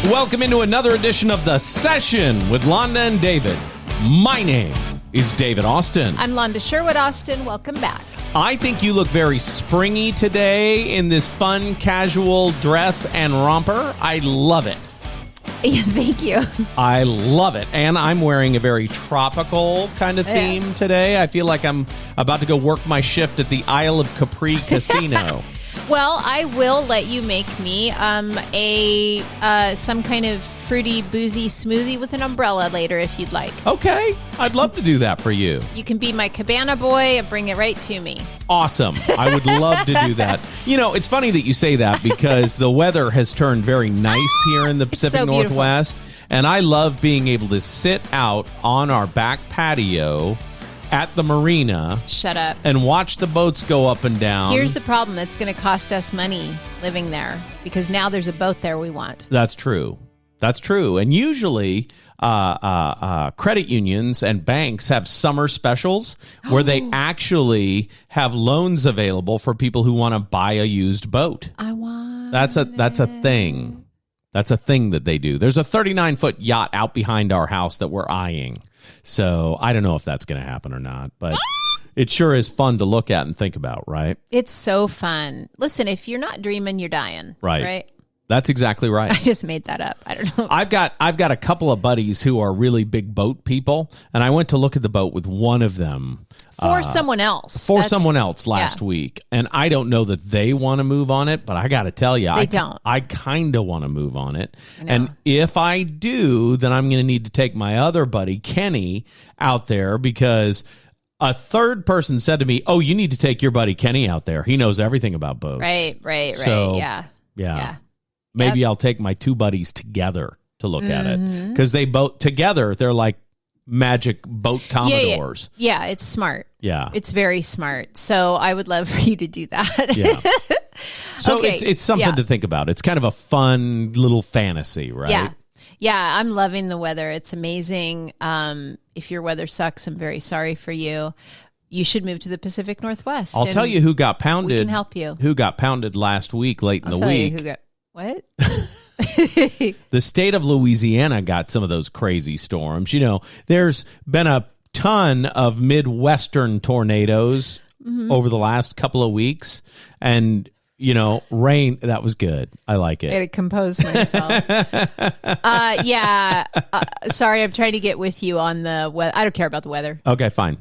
Welcome into another edition of The Session with Londa and David. My name is David Austin. I'm Londa Sherwood Austin. Welcome back. I think you look very springy today in this fun, casual dress and romper. I love it. Yeah, thank you. I love it. And I'm wearing a very tropical kind of theme today. I feel like I'm about to go work my shift at the Isle of Capri Casino. Well, I will let you make me some kind of fruity, boozy smoothie with an umbrella later if you'd like. Okay. I'd love to do that for you. You can be my cabana boy and bring it right to me. Awesome. I would love to do that. You know, it's funny that you say that because the weather has turned very nice here in the Pacific Northwest. And I love being able to sit out on our back patio at the marina. Shut up. And watch the boats go up and down. Here's the problem. It's going to cost us money living there because now there's a boat there we want. That's true. That's true. And usually credit unions and banks have summer specials where they actually have loans available for people who want to buy a used boat. I want That's a thing. That's a thing that they do. There's a 39-foot yacht out behind our house that we're eyeing. So I don't know if that's going to happen or not, but it sure is fun to look at and think about, right? It's so fun. Listen, if you're not dreaming, you're dying. Right? That's exactly right. I just made that up. I don't know. I've got a couple of buddies who are really big boat people, and I went to look at the boat with one of them. For someone else. Someone else last week. And I don't know that they want to move on it, but I got to tell you, they don't. I kind of want to move on it. And if I do, then I'm going to need to take my other buddy, Kenny, out there because a third person said to me, "Oh, you need to take your buddy Kenny out there. He knows everything about boats." Right. So, Yeah. Maybe I'll take my two buddies together to look at it because they both together, they're like magic boat commodores. Yeah, it's smart. Yeah. It's very smart. So I would love for you to do that. Yeah. So it's something to think about. It's kind of a fun little fantasy, right? Yeah, I'm loving the weather. It's amazing. If your weather sucks, I'm very sorry for you. You should move to the Pacific Northwest. I'll tell you who got pounded. We can help you. Who got pounded last week, late in the week. You who got what? The state of Louisiana got some of those crazy storms. You know, there's been a ton of Midwestern tornadoes over the last couple of weeks. And, you know, rain, that was good. I like it. I had to compose myself. Sorry, I'm trying to get with you on the weather. I don't care about the weather. Okay, fine.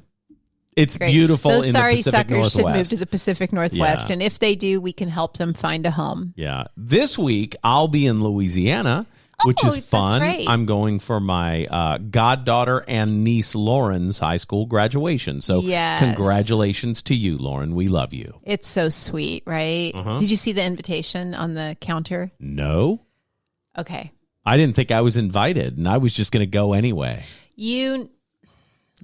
It's great. Beautiful Those in the Pacific sorry suckers Northwest. should move to the Pacific Northwest. Yeah. And if they do, we can help them find a home. Yeah. This week, I'll be in Louisiana, which is fun. That's right. I'm going for my goddaughter and niece Lauren's high school graduation. So congratulations to you, Lauren. We love you. It's so sweet, right? Did you see the invitation on the counter? No. Okay. I didn't think I was invited, and I was just going to go anyway.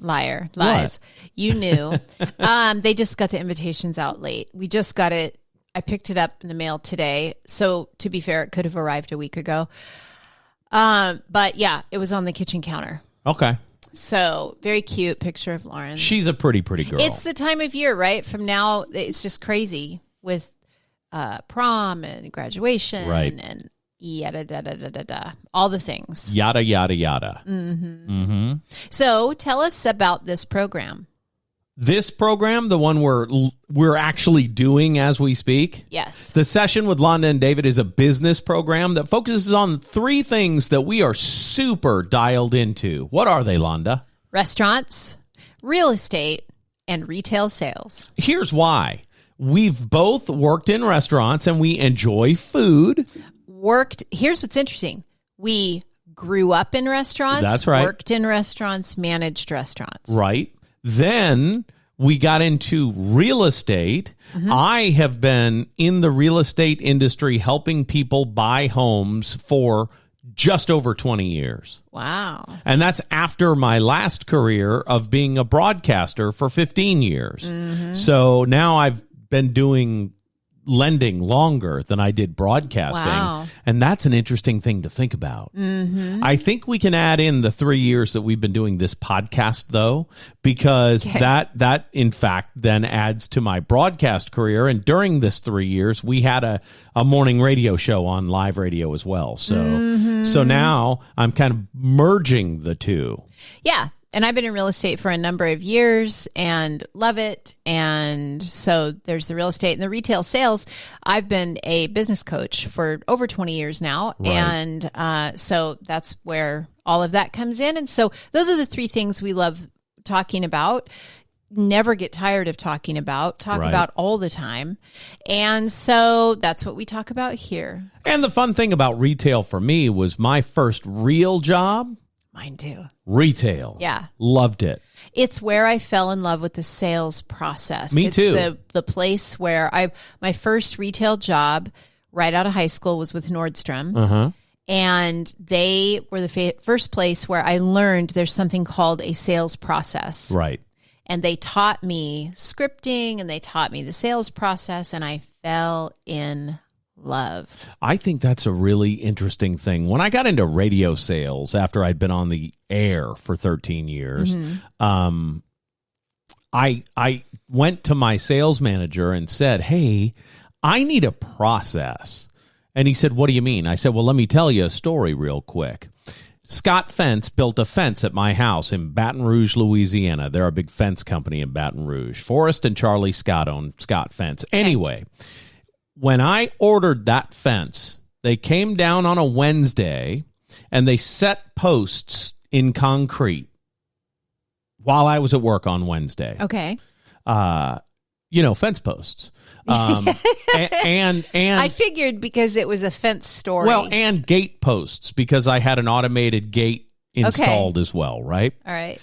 Lies. What? You knew. They just got the invitations out late. We just got it. I picked it up in the mail today. So to be fair, it could have arrived a week ago. But yeah, it was on the kitchen counter. Okay. So very cute picture of Lauren. She's a pretty girl. It's the time of year, right? From now, it's just crazy with prom and graduation and yada, all the things. Yada, yada, yada. So tell us about this program. This program, the one we're actually doing as we speak. Yes. The Session with Londa and David is a business program that focuses on three things that we are super dialed into. What are they, Londa? Restaurants, real estate, and retail sales. Here's why. We've both worked in restaurants and we enjoy food. Here's what's interesting. We grew up in restaurants. That's right. Worked in restaurants, managed restaurants. Right. Then we got into real estate. I have been in the real estate industry helping people buy homes for just over 20 years. Wow. And that's after my last career of being a broadcaster for 15 years. So now I've been doing lending longer than I did broadcasting. Wow. And that's an interesting thing to think about. Mm-hmm. I think we can add in the 3 years that we've been doing this podcast, though, because that in fact then adds to my broadcast career. And during this 3 years, we had a morning radio show on live radio as well. So so now I'm kind of merging the two. Yeah. And I've been in real estate for a number of years and love it. And so there's the real estate and the retail sales. I've been a business coach for over 20 years now. Right. And so that's where all of that comes in. And so those are the three things we love talking about. Never get tired of talking about, about all the time. And so that's what we talk about here. And the fun thing about retail for me was my first real job. Mine too. Retail. Yeah. Loved it. It's where I fell in love with the sales process. Me too. It's the place where my first retail job right out of high school was with Nordstrom. Uh-huh. And they were the first place where I learned there's something called a sales process. Right. And they taught me scripting and they taught me the sales process, and I fell in love. I think that's a really interesting thing. When I got into radio sales after I'd been on the air for 13 years, I went to my sales manager and said, "Hey, I need a process." And he said, "What do you mean?" I said, "Well, let me tell you a story real quick. Scott Fence built a fence at my house in Baton Rouge, Louisiana. They're a big fence company in Baton Rouge. Forrest and Charlie Scott own Scott Fence. Anyway, when I ordered that fence, they came down on a Wednesday and they set posts in concrete while I was at work on Wednesday. Okay. Fence posts. And I figured because it was a fence story. Well, and gate posts because I had an automated gate installed as well, right? All right.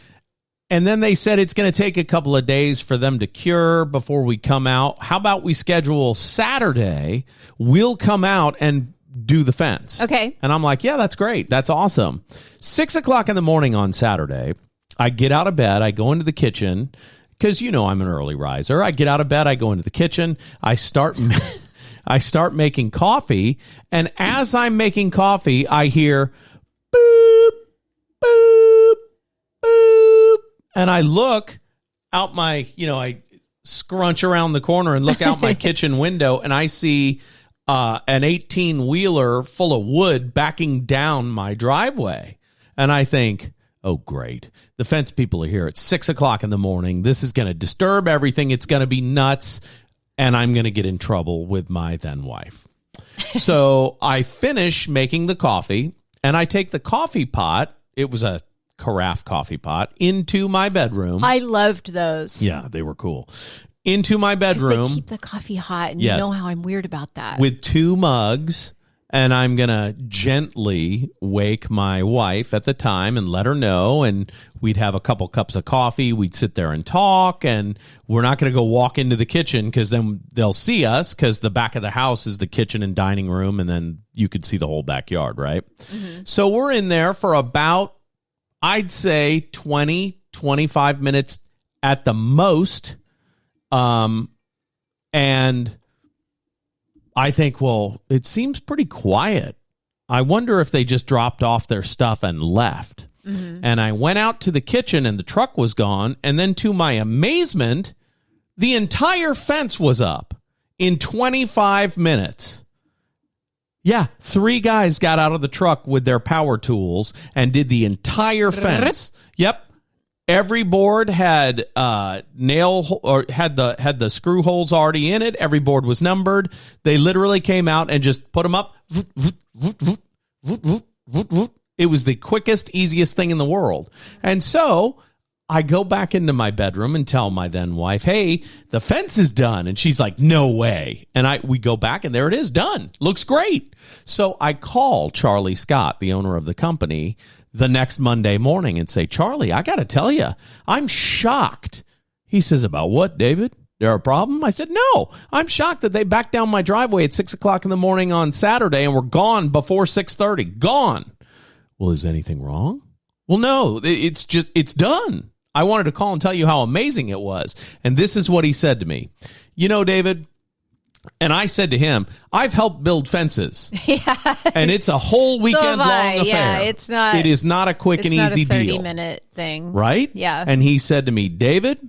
And then they said it's going to take a couple of days for them to cure before we come out. How about we schedule Saturday? We'll come out and do the fence. Okay. And I'm like, yeah, that's great. That's awesome. 6 o'clock in the morning on Saturday, I get out of bed. I go into the kitchen because, I'm an early riser. I get out of bed. I go into the kitchen. I start making coffee. And as I'm making coffee, I hear boop, boop, boop. And I look out I scrunch around the corner and look out my kitchen window, and I see an 18-wheeler full of wood backing down my driveway. And I think, oh, great. The fence people are here at 6 o'clock in the morning. This is going to disturb everything. It's going to be nuts, and I'm going to get in trouble with my then wife. So I finish making the coffee, and I take the coffee pot. It was a carafe coffee pot into my bedroom. I loved those. Yeah, they were cool. Into my bedroom. They keep the coffee hot, and yes. You know how I'm weird about that. With 2 mugs, and I'm going to gently wake my wife at the time and let her know, and we'd have a couple cups of coffee. We'd sit there and talk, and we're not going to go walk into the kitchen because then they'll see us because the back of the house is the kitchen and dining room, and then you could see the whole backyard, right? Mm-hmm. So we're in there for about, I'd say 20, 25 minutes at the most. And I think, well, it seems pretty quiet. I wonder if they just dropped off their stuff and left. Mm-hmm. And I went out to the kitchen and the truck was gone. And then to my amazement, the entire fence was up in 25 minutes. Yeah, 3 guys got out of the truck with their power tools and did the entire fence. Yep. Every board had had the screw holes already in it. Every board was numbered. They literally came out and just put them up. It was the quickest, easiest thing in the world. And so I go back into my bedroom and tell my then wife, "Hey, the fence is done." And she's like, "No way." And we go back and there it is, done. Looks great. So I call Charlie Scott, the owner of the company, the next Monday morning and say, "Charlie, I got to tell you, I'm shocked." He says, "About what, David? There a problem?" I said, "No, I'm shocked that they backed down my driveway at 6 o'clock in the morning on Saturday and were gone before 6:30. Gone." "Well, is anything wrong?" "Well, no, it's done." I wanted to call and tell you how amazing it was. And this is what he said to me. "David, And I said to him, I've helped build fences. Yeah. And it's a whole weekend long affair. Yeah, it's not. It is not a quick and easy deal. It's not a 30-minute thing. Right? Yeah. And he said to me, David,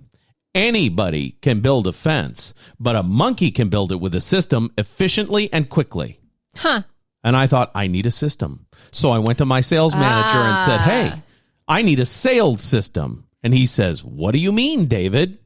anybody can build a fence, but a monkey can build it with a system efficiently and quickly. Huh. And I thought, I need a system. So I went to my sales manager and said, hey, I need a sales system. And he says, what do you mean, David?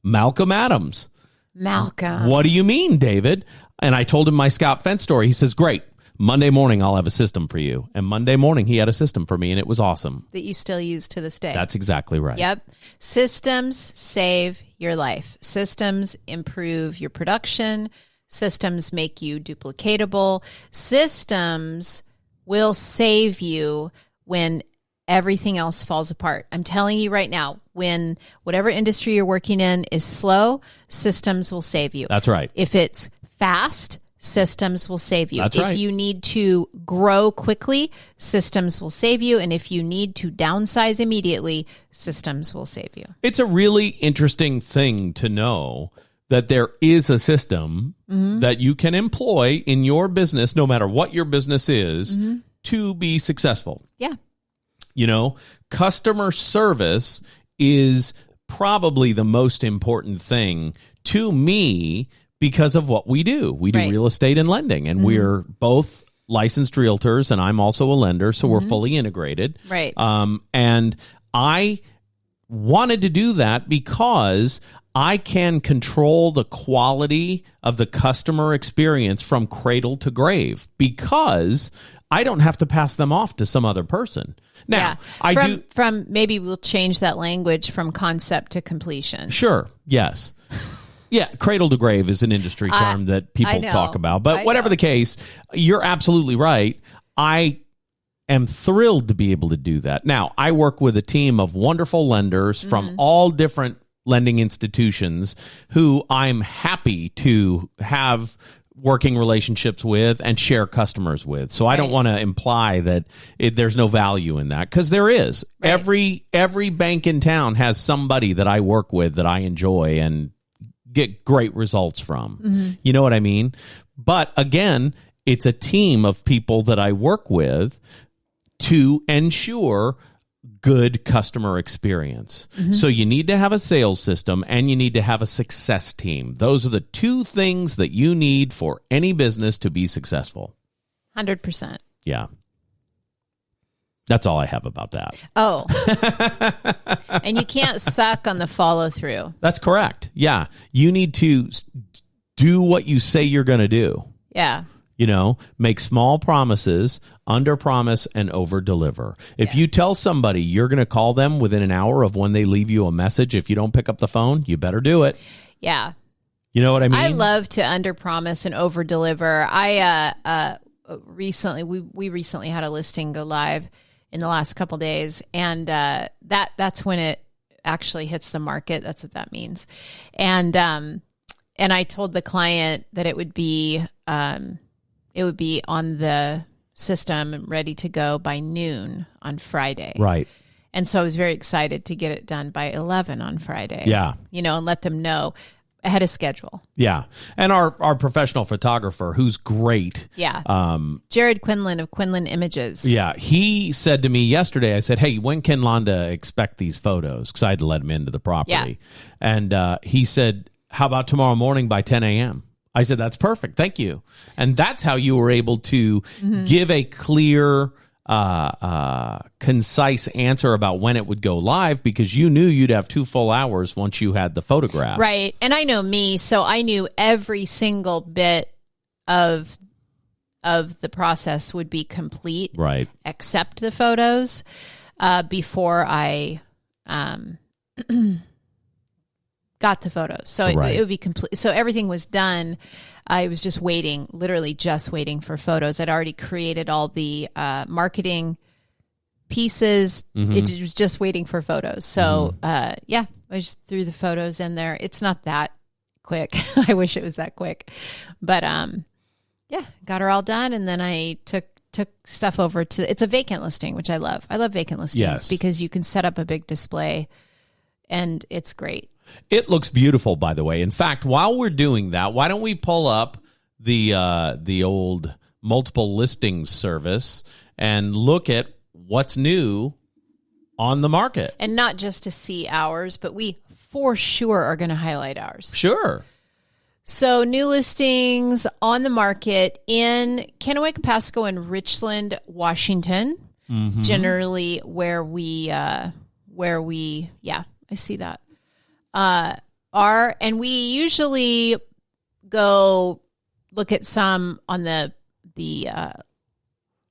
Malcolm Adams. Malcolm. What do you mean, David? And I told him my Scout Fence story. He says, great. Monday morning, I'll have a system for you. And Monday morning, he had a system for me, and it was awesome. That you still use to this day. That's exactly right. Yep. Systems save your life. Systems improve your production. Systems make you duplicatable. Systems will save you when everything else falls apart. I'm telling you right now, when whatever industry you're working in is slow, systems will save you. That's right. If it's fast, systems will save you. That's right. If you need to grow quickly, systems will save you. And if you need to downsize immediately, systems will save you. It's a really interesting thing to know that there is a system that you can employ in your business, no matter what your business is, to be successful. Yeah. You know, customer service is probably the most important thing to me because of what we do. We do real estate and lending, and we're both licensed realtors, and I'm also a lender, so we're fully integrated. Right. And I wanted to do that because I can control the quality of the customer experience from cradle to grave because I don't have to pass them off to some other person. Now, from maybe we'll change that language from concept to completion. Sure. Yes. Yeah, cradle to grave is an industry term that people talk about. But whatever the case, you're absolutely right. I am thrilled to be able to do that. Now, I work with a team of wonderful lenders from all different lending institutions who I'm happy to have working relationships with and share customers with. So I don't want to imply that there's no value in that, because there is. Right. Every bank in town has somebody that I work with that I enjoy and get great results from. You know what I mean? But again, it's a team of people that I work with to ensure good customer experience. So you need to have a sales system and you need to have a success team. Those are the two things that you need for any business to be successful. 100%. Yeah. That's all I have about that. Oh. And you can't suck on the follow through. That's correct. Yeah. You need to do what you say you're going to do. Yeah. You know, make small promises, under promise, and over deliver. If you tell somebody you're going to call them within an hour of when they leave you a message, if you don't pick up the phone, you better do it. Yeah. You know what I mean? I love to under promise and over deliver. I recently we recently had a listing go live in the last couple days, and that's when it actually hits the market. That's what that means. And I told the client that it would be on the system and ready to go by noon on Friday. Right. And so I was very excited to get it done by 11 on Friday. Yeah. You know, and let them know ahead of schedule. Yeah. And our professional photographer, who's great. Yeah. Jared Quinlan of Quinlan Images. Yeah. He said to me yesterday, I said, hey, when can Londa expect these photos? Because I had to let him into the property. Yeah. And he said, how about tomorrow morning by 10 a.m.? I said, that's perfect. Thank you. And that's how you were able to give a clear, concise answer about when it would go live, because you knew you'd have 2 full hours once you had the photograph. Right. And I know me, so I knew every single bit of the process would be complete. Right. Except the photos before I got the photos. So it would be complete. So everything was done. I was just waiting, literally just waiting for photos. I'd already created all the marketing pieces. It was just waiting for photos. So I just threw the photos in there. It's not that quick. I wish it was that quick. But got her all done. And then I took stuff over to, it's a vacant listing, which I love. I love vacant listings because you can set up a big display and it's great. It looks beautiful, by the way. In fact, while we're doing that, why don't we pull up the old multiple listings service and look at what's new on the market? And not just to see ours, but we for sure are going to highlight ours. Sure. So new listings on the market in Kennewick, Pasco, and Richland, Washington. Mm-hmm. Generally where we, I see that. And we usually go look at some on the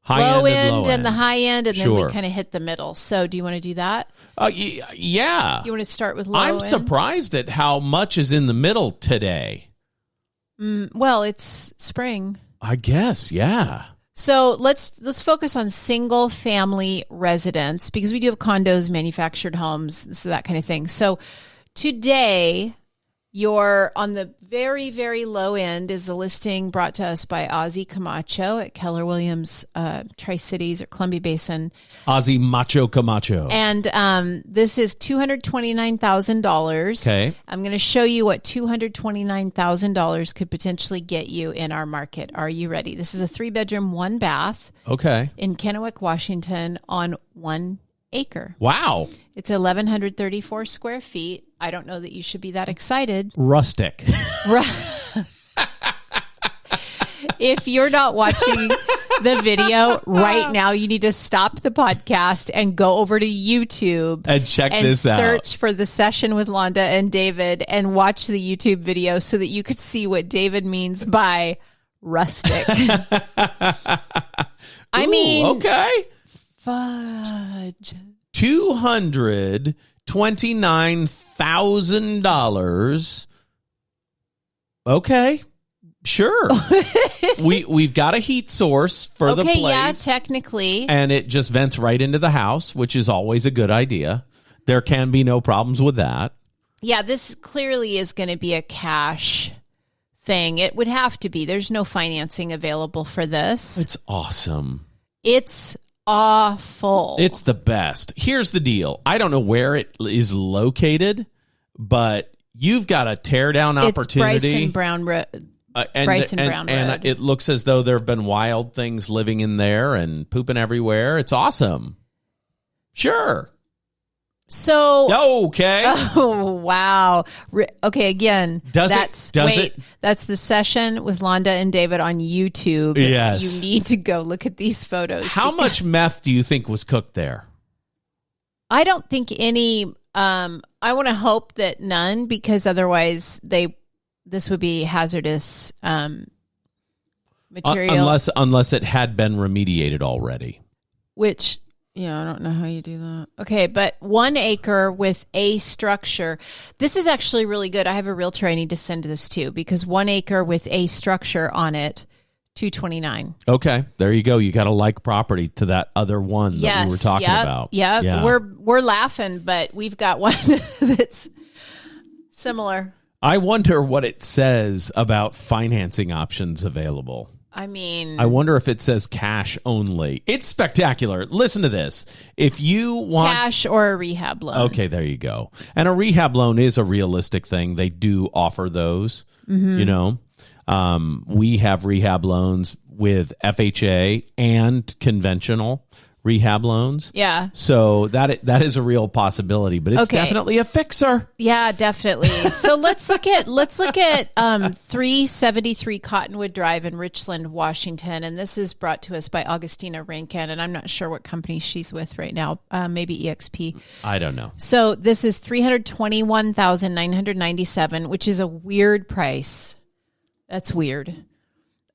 low end and the high end, and then we kind of hit the middle. So do you want to do that? Yeah. You want to start with low end? I'm surprised at how much is in the middle today. Well, it's spring. I guess, yeah. So let's focus on single family residence, because we do have condos, manufactured homes, so that kind of thing. So today, you're on the very, very low end is a listing brought to us by Ozzy Camacho at Keller Williams, Tri-Cities or Columbia Basin. Ozzy Macho Camacho. And this is $229,000. Okay. I'm going to show you what $229,000 could potentially get you in our market. Are you ready? This is a 3-bedroom, 1-bath. Okay. In Kennewick, Washington on 1 acre. Wow. It's 1,134 square feet. I don't know that you should be that excited. Rustic. If you're not watching the video right now, you need to stop the podcast and go over to YouTube and check this out. Search for The Session with Londa and David and watch the YouTube video so that you could see what David means by rustic. Okay. Fudge. $229,000. Okay. Sure. We've got a heat source for the place. Okay, yeah, technically. And it just vents right into the house, which is always a good idea. There can be no problems with that. Yeah, this clearly is going to be a cash thing. It would have to be. There's no financing available for this. It's awesome. It's awful. It's the best. Here's the deal. I don't know where it is located, but you've got a tear down opportunity. It's Bryson Brown Road. And it looks as though there have been wild things living in there and pooping everywhere. It's awesome. Sure. So okay. Oh wow. Okay, again. Does it? That's The Session with Londa and David on YouTube. Yes. You need to go look at these photos. How much meth do you think was cooked there? I don't think any. I want to hope that none, because otherwise this would be hazardous material. Unless it had been remediated already. Which, yeah, I don't know how you do that. Okay, but 1 acre with a structure. This is actually really good. I have a realtor I need to send this to, because 1 acre with a structure on it, $229,000. Okay, there you go. You got a like property to that other one that we were talking about. Yeah, we're laughing, but we've got one that's similar. I wonder what it says about financing options available. I mean, I wonder if it says cash only. It's spectacular. Listen to this. If you want cash or a rehab loan. Okay, there you go. And a rehab loan is a realistic thing. They do offer those. Mm-hmm. You know, we have rehab loans with FHA and conventional rehab loans. Yeah. So that is a real possibility, but it's definitely a fixer. Yeah, definitely. So let's look at 373 Cottonwood Drive in Richland, Washington, and this is brought to us by Augustina Rankin, and I'm not sure what company she's with right now. Maybe EXP. I don't know. So this is $321,997, which is a weird price. That's weird.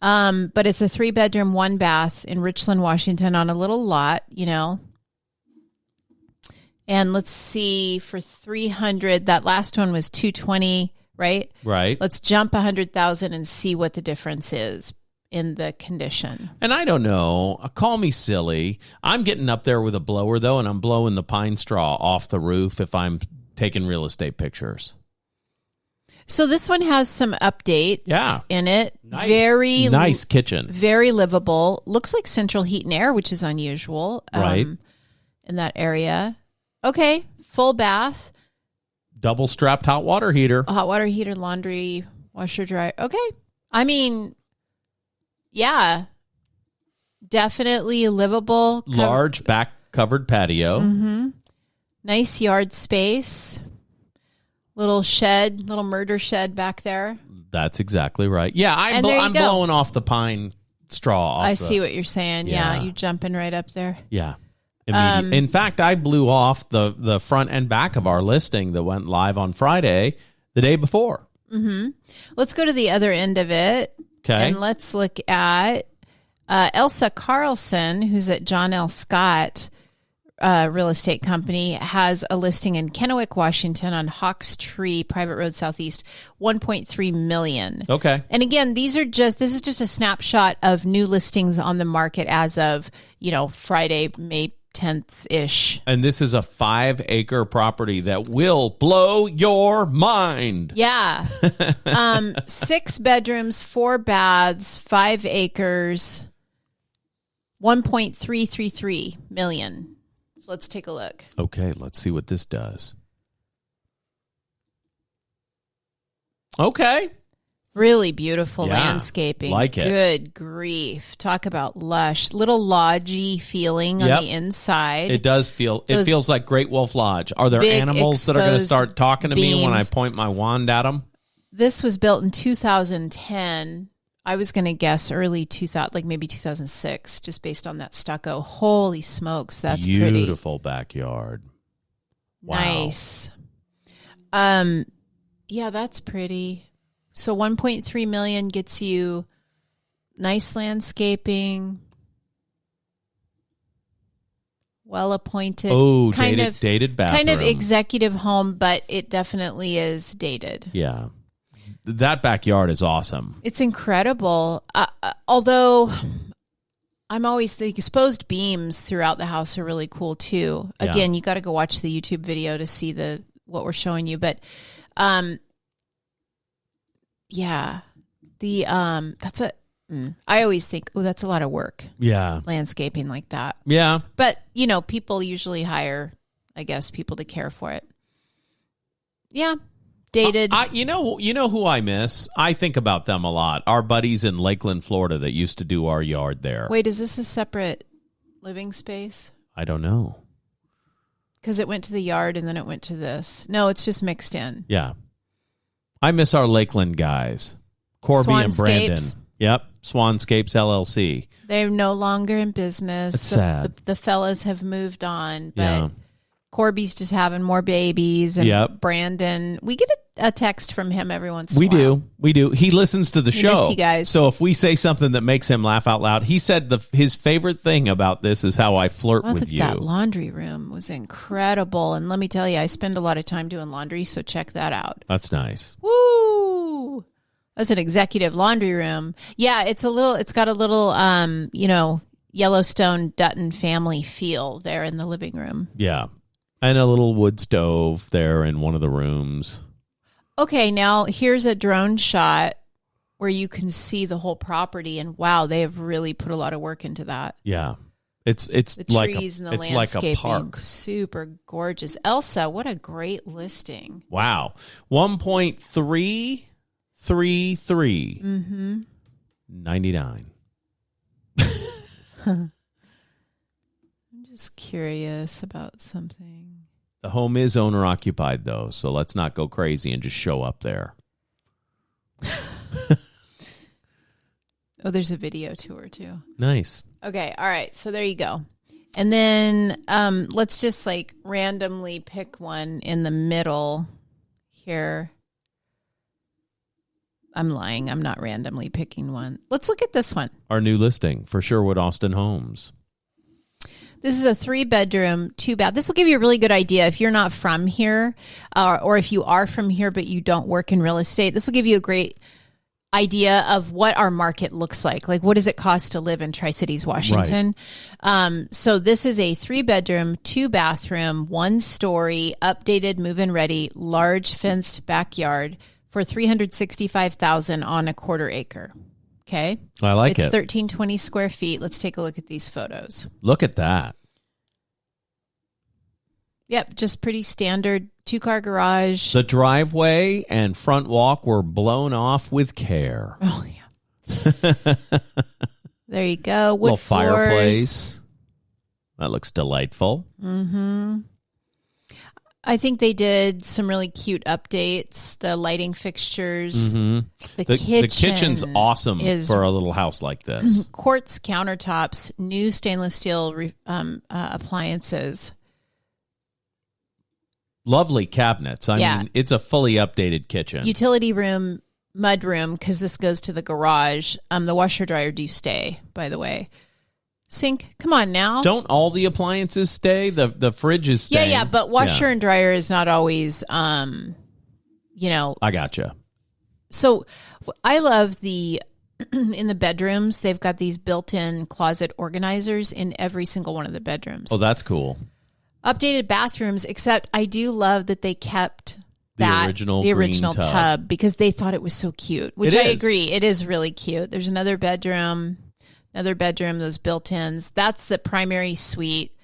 But it's a 3-bedroom, 1-bath in Richland, Washington on a little lot, you know. And let's see, for 300, that last one was 220, right? Right. Let's jump 100,000 and see what the difference is in the condition. And I don't know, call me silly. I'm getting up there with a blower though, and I'm blowing the pine straw off the roof if I'm taking real estate pictures. So this one has some updates in it. Nice. Very nice kitchen. Very livable. Looks like central heat and air, which is unusual right. In that area. Okay, full bath. double strapped hot water heater. A hot water heater, laundry, washer, dryer. Okay. I mean, yeah, definitely livable. Large back covered patio. Mm-hmm. Nice yard space. Little shed, little murder shed back there. That's exactly right. Yeah, I'm go. blowing off the pine straw. I see what you're saying. Yeah, you jumping right up there. Yeah. In fact, I blew off the front and back of our listing that went live on Friday the day before. Mm-hmm. Let's go to the other end of it. Okay. And let's look at Elsa Carlson, who's at John L. Scott Real Estate Company, has a listing in Kennewick, Washington on Hawks Tree, Private Road Southeast, $1.3 million. Okay. And again, this is just a snapshot of new listings on the market as of, Friday, May 10th-ish. And this is a 5-acre property that will blow your mind. Yeah. 6 bedrooms, 4 baths, 5 acres, $1.333 million. So let's take a look. Okay, let's see what this does. Okay. Really beautiful landscaping. Like it. Good grief. Talk about lush. Little lodgy feeling on the inside. It does feel, it feels like Great Wolf Lodge. Are there animals that are going to start talking to me when I point my wand at them? This was built in 2010. I was going to guess early 2000, like maybe 2006, just based on that stucco. Holy smokes, that's pretty. Beautiful backyard. Wow. Nice. Yeah, that's pretty. So 1.3 million gets you nice landscaping, well appointed. Oh, dated bathroom. Kind of executive home, but it definitely is dated. Yeah. That backyard is awesome. It's incredible. Although the exposed beams throughout the house are really cool too. Again, you got to go watch the YouTube video to see what we're showing you, but yeah, I always think, that's a lot of work. Yeah. Landscaping like that. Yeah. But, people usually hire, I guess, people to care for it. Yeah. Dated. You know who I miss? I think about them a lot. Our buddies in Lakeland, Florida that used to do our yard there. Wait, is this a separate living space? I don't know. Because it went to the yard and then it went to this. No, it's just mixed in. Yeah. I miss our Lakeland guys, Corby and Brandon. Yep, Swanscapes LLC. They're no longer in business. It's sad. The fellas have moved on, but Corby's just having more babies. And Brandon, we get a text from him every once in a while. We do. He listens to the show. Miss you guys. So if we say something that makes him laugh out loud, he said his favorite thing about this is how I flirt with you. That laundry room was incredible. And let me tell you, I spend a lot of time doing laundry, so check that out. That's nice. Woo! That's an executive laundry room. Yeah, it's got a little, Yellowstone Dutton family feel there in the living room. Yeah. And a little wood stove there in one of the rooms. Okay, now here's a drone shot where you can see the whole property, and wow, they have really put a lot of work into that. Yeah. It's the like trees and the it's like a park. Super gorgeous. Elsa, what a great listing. Wow. 1.333. Mm-hmm. 99. I'm just curious about something. The home is owner occupied though, so let's not go crazy and just show up there. Oh, there's a video tour too. Nice. Okay, all right. So there you go. And then let's just randomly pick one in the middle here. I'm lying. I'm not randomly picking one. Let's look at this one. Our new listing for Sherwood Austin Homes. This is a 3-bedroom, 2-bath. This will give you a really good idea if you're not from here, or if you are from here but you don't work in real estate. This will give you a great idea of what our market looks like. Like, what does it cost to live in Tri-Cities, Washington? Right. So this is a 3-bedroom, 2-bathroom, 1-story, updated, move-in ready, large fenced backyard for $365,000 on a 1/4 acre. Okay. I like it. It's 1,320 square feet. Let's take a look at these photos. Look at that. Yep, just pretty standard 2-car garage. The driveway and front walk were blown off with care. Oh, yeah. There you go. Wood little floors. Fireplace. That looks delightful. Mm-hmm. I think they did some really cute updates. The lighting fixtures. Mm-hmm. The kitchen's awesome for a little house like this. Quartz countertops, new stainless steel appliances. Lovely cabinets. I mean, it's a fully updated kitchen. Utility room, mud room, because this goes to the garage. The washer dryer do stay, by the way. Sink, come on now. Don't all the appliances stay? The fridge is staying. Yeah, but washer and dryer is not always, I gotcha. So I love in the bedrooms, they've got these built-in closet organizers in every single one of the bedrooms. Oh, that's cool. Updated bathrooms, except I do love that they kept the original tub because they thought it was so cute, which I agree. It is really cute. There's another bedroom, those built-ins. That's the primary suite,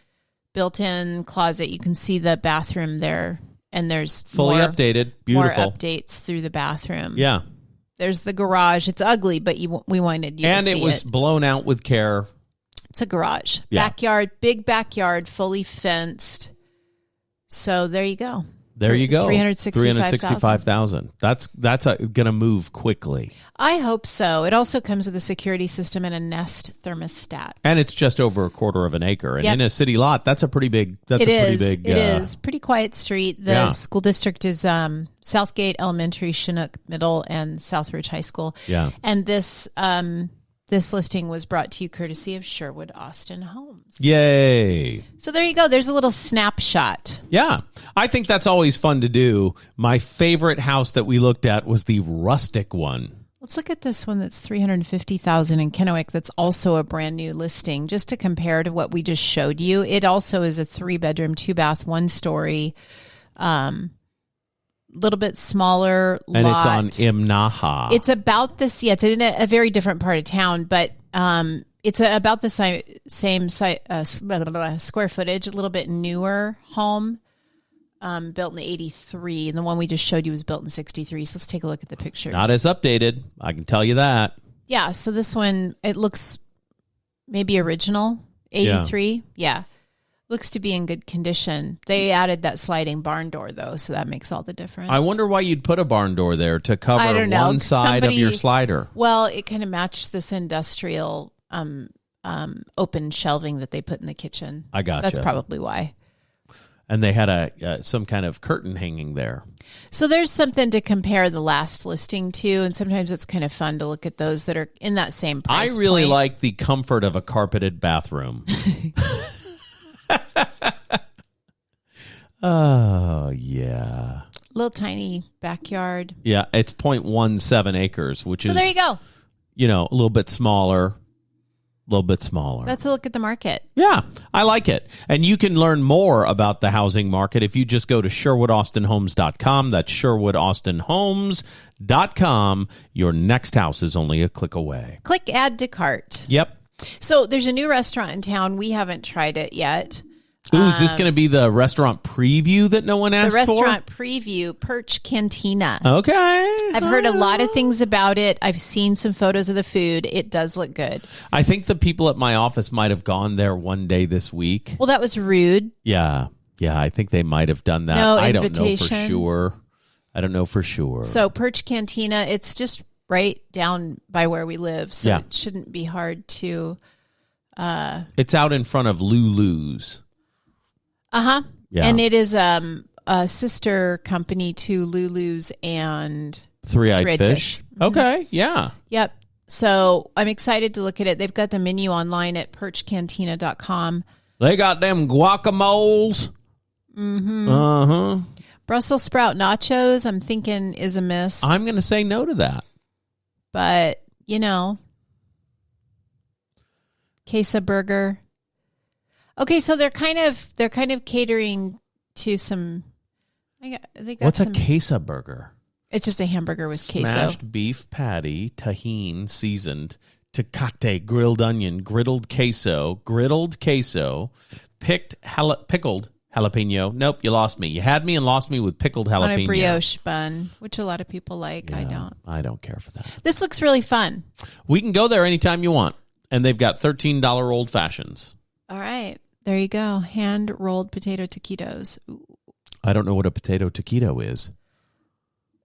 built-in closet. You can see the bathroom there, and there's fully updated, beautiful. More updates through the bathroom. Yeah. There's the garage. It's ugly, but we wanted you to see it. And it was blown out with care. It's a garage. Yeah. Backyard, big backyard, fully fenced. So there you go. There you go. $365,000. That's going to move quickly. I hope so. It also comes with a security system and a Nest thermostat. And it's just over 1/4 of an acre. And in a city lot, that's a pretty big. It is pretty quiet street. The school district is Southgate Elementary, Chinook Middle, and Southridge High School. Yeah. And this listing was brought to you courtesy of Sherwood Austin Homes. Yay. So there you go. There's a little snapshot. Yeah. I think that's always fun to do. My favorite house that we looked at was the rustic one. Let's look at this one that's $350,000 in Kennewick. That's also a brand new listing. Just to compare to what we just showed you, it also is a 3-bedroom, 2-bath, 1-story, little bit smaller lot. And it's on Imnaha. It's about this. Yeah, it's in a very different part of town, but it's about the same square footage. A little bit newer home, built in 83, and the one we just showed you was built in 63. So let's take a look at the pictures. Not as updated, I can tell you that. Yeah. So this one, it looks maybe original. 83. Yeah. Looks to be in good condition. They added that sliding barn door, though, so that makes all the difference. I wonder why you'd put a barn door there to cover one side of your slider. Well, it kind of matched this industrial open shelving that they put in the kitchen. I gotcha. That's probably why. And they had some kind of curtain hanging there. So there's something to compare the last listing to, and sometimes it's kind of fun to look at those that are in that same price I really point. like the comfort of a carpeted bathroom. Oh, yeah. Little tiny backyard. Yeah, it's 0.17 acres, which is... So there you go. A little bit smaller. That's a look at the market. Yeah, I like it. And you can learn more about the housing market if you just go to SherwoodAustinHomes.com. That's SherwoodAustinHomes.com. Your next house is only a click away. Click add to cart. Yep. So there's a new restaurant in town. We haven't tried it yet. Ooh, is this going to be the restaurant preview that no one asked for? The restaurant preview, Perch Cantina. Okay. I've heard a lot of things about it. I've seen some photos of the food. It does look good. I think the people at my office might have gone there one day this week. Well, that was rude. Yeah, I think they might have done that. No I invitation. I don't know for sure. So Perch Cantina, it's just right down by where we live, so it shouldn't be hard to... It's out in front of Lulu's. Uh-huh. Yeah. And it is a sister company to Lulu's and Three-Eyed Fish. Mm-hmm. Okay, yeah. Yep. So I'm excited to look at it. They've got the menu online at perchcantina.com. They got them guacamoles. Mm-hmm. Uh-huh. Brussels sprout nachos, I'm thinking, is a miss. I'm going to say no to that. But, queso burger. Okay, so they're kind of catering to some. They got What's some, a queso burger? It's just a hamburger with queso. Smashed beef patty, tahine seasoned, tecate, grilled onion, griddled queso, pickled jalapeno. Nope, you lost me. You had me and lost me with pickled jalapeno. On a brioche bun, which a lot of people like. Yeah, I don't. I don't care for that. This looks really fun. We can go there anytime you want. And they've got $13 old fashions. All right. There you go. Hand-rolled potato taquitos. Ooh. I don't know what a potato taquito is.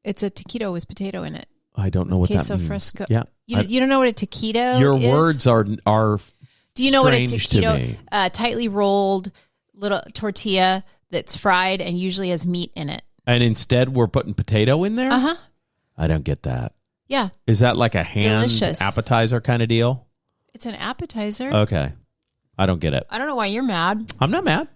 It's a taquito with potato in it. I don't know what that means. Queso fresco. Yeah. You don't know what a taquito is? Your words are Do you know what a taquito? Tightly rolled little tortilla that's fried and usually has meat in it. And instead we're putting potato in there? Uh-huh. I don't get that. Yeah. Is that like a hand Delicious. appetizer kind of deal? It's an appetizer. Okay. I don't get it. I don't know why you're mad. I'm not mad.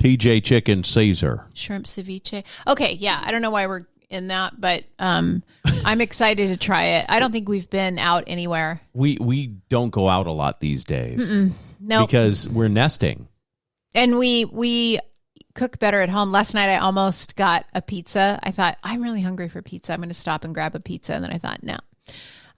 TJ Chicken Caesar. Shrimp ceviche. Okay, yeah. I don't know why we're in that, but I'm excited to try it. I don't think we've been out anywhere. We don't go out a lot these days. No. Because we're nesting. And we cook better at home. Last night I almost got a pizza. I thought, I'm really hungry for pizza. I'm going to stop and grab a pizza. And then I thought, no.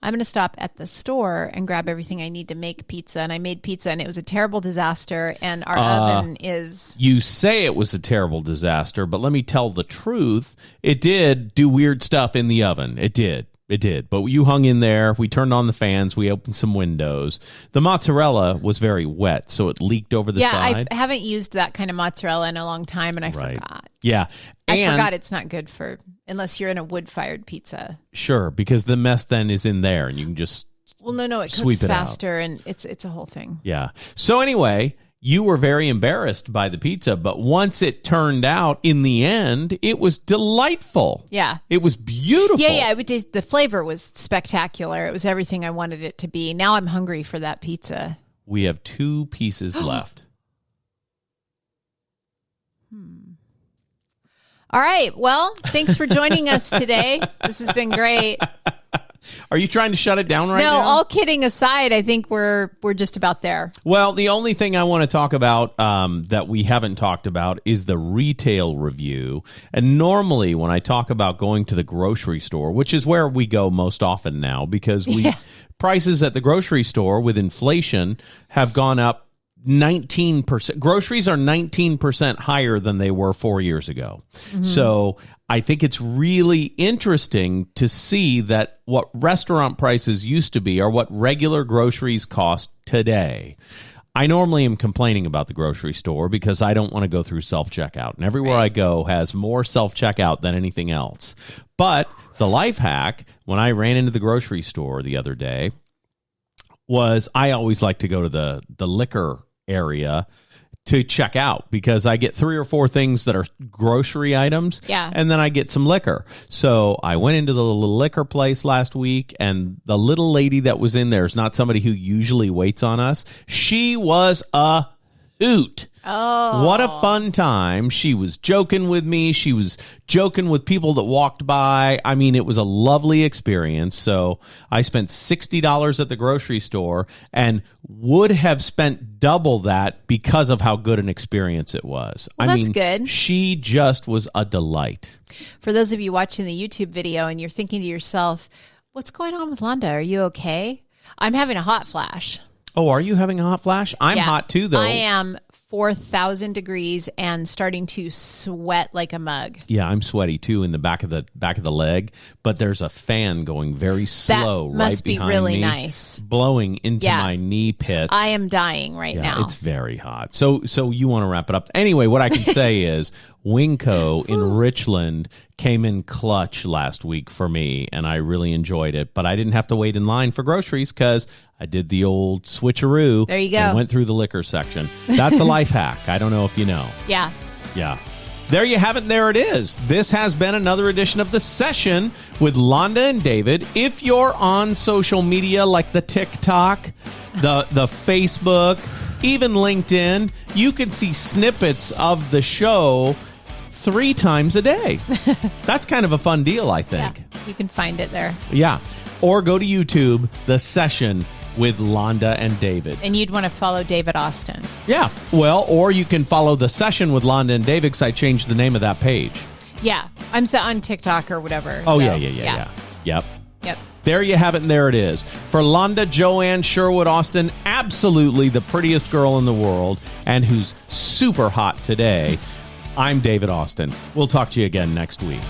I'm going to stop at the store and grab everything I need to make pizza. And I made pizza, and it was a terrible disaster. And our oven is... You say it was a terrible disaster, but let me tell the truth. It did do weird stuff in the oven. It did. It did. But you hung in there. We turned on the fans. We opened some windows. The mozzarella was very wet, so it leaked over the side. I haven't used that kind of mozzarella in a long time, and I forgot. Yeah. I forgot it's not good for... Unless you're in a wood-fired pizza. Sure, because the mess then is in there, and you can just it sweep cooks it faster, out. and it's a whole thing. Yeah. So anyway, you were very embarrassed by the pizza, but once it turned out, in the end, it was delightful. Yeah. It was beautiful. Yeah. The flavor was spectacular. It was everything I wanted it to be. Now I'm hungry for that pizza. We have 2 pieces left. All right. Well, thanks for joining us today. This has been great. Are you trying to shut it down right now? No, all kidding aside, I think we're just about there. Well, the only thing I want to talk about that we haven't talked about is the retail review. And normally when I talk about going to the grocery store, which is where we go most often now because prices at the grocery store with inflation have gone up 19%. Groceries are 19% higher than they were 4 years ago. Mm-hmm. So I think it's really interesting to see that what restaurant prices used to be are what regular groceries cost today. I normally am complaining about the grocery store because I don't want to go through self-checkout. And everywhere I go has more self-checkout than anything else. But the life hack, when I ran into the grocery store the other day, was I always like to go to the liquor area to check out because I get 3 or 4 things that are grocery items. Yeah. And then I get some liquor. So I went into the little liquor place last week, and the little lady that was in there is not somebody who usually waits on us. She was a hoot. Oh. What a fun time. She was joking with me. She was joking with people that walked by. I mean, it was a lovely experience. So I spent $60 at the grocery store and would have spent double that because of how good an experience it was. Well, that's good. She just was a delight. For those of you watching the YouTube video and you're thinking to yourself, what's going on with Londa? Are you okay? I'm having a hot flash. Oh, are you having a hot flash? I'm hot too, though. I am 4,000 degrees and starting to sweat like a mug. Yeah, I'm sweaty too in the back of the leg, but there's a fan going very slow that must right be behind really me, nice, blowing into my knee pits. I am dying right now. It's very hot. So you want to wrap it up. Anyway, what I can say is Winco in Richland came in clutch last week for me, and I really enjoyed it. But I didn't have to wait in line for groceries because I did the old switcheroo. There you go. And went through the liquor section. That's a life hack. I don't know if you know. Yeah. Yeah. There you have it. There it is. This has been another edition of The Session with Londa and David. If you're on social media like the TikTok, the Facebook, even LinkedIn, you can see snippets of the show 3 times a day. That's kind of a fun deal, I think. Yeah, you can find it there. Yeah. Or go to YouTube, The Session with Londa and David. And you'd want to follow David Austin. Yeah. Well, or you can follow The Session with Londa and David because I changed the name of that page. Yeah. I'm on TikTok or whatever. Oh, so, yeah. Yep. Yep. there you have it, and there it is. For Londa Joanne Sherwood Austin, absolutely the prettiest girl in the world, and who's super hot today, I'm David Austin. We'll talk to you again next week.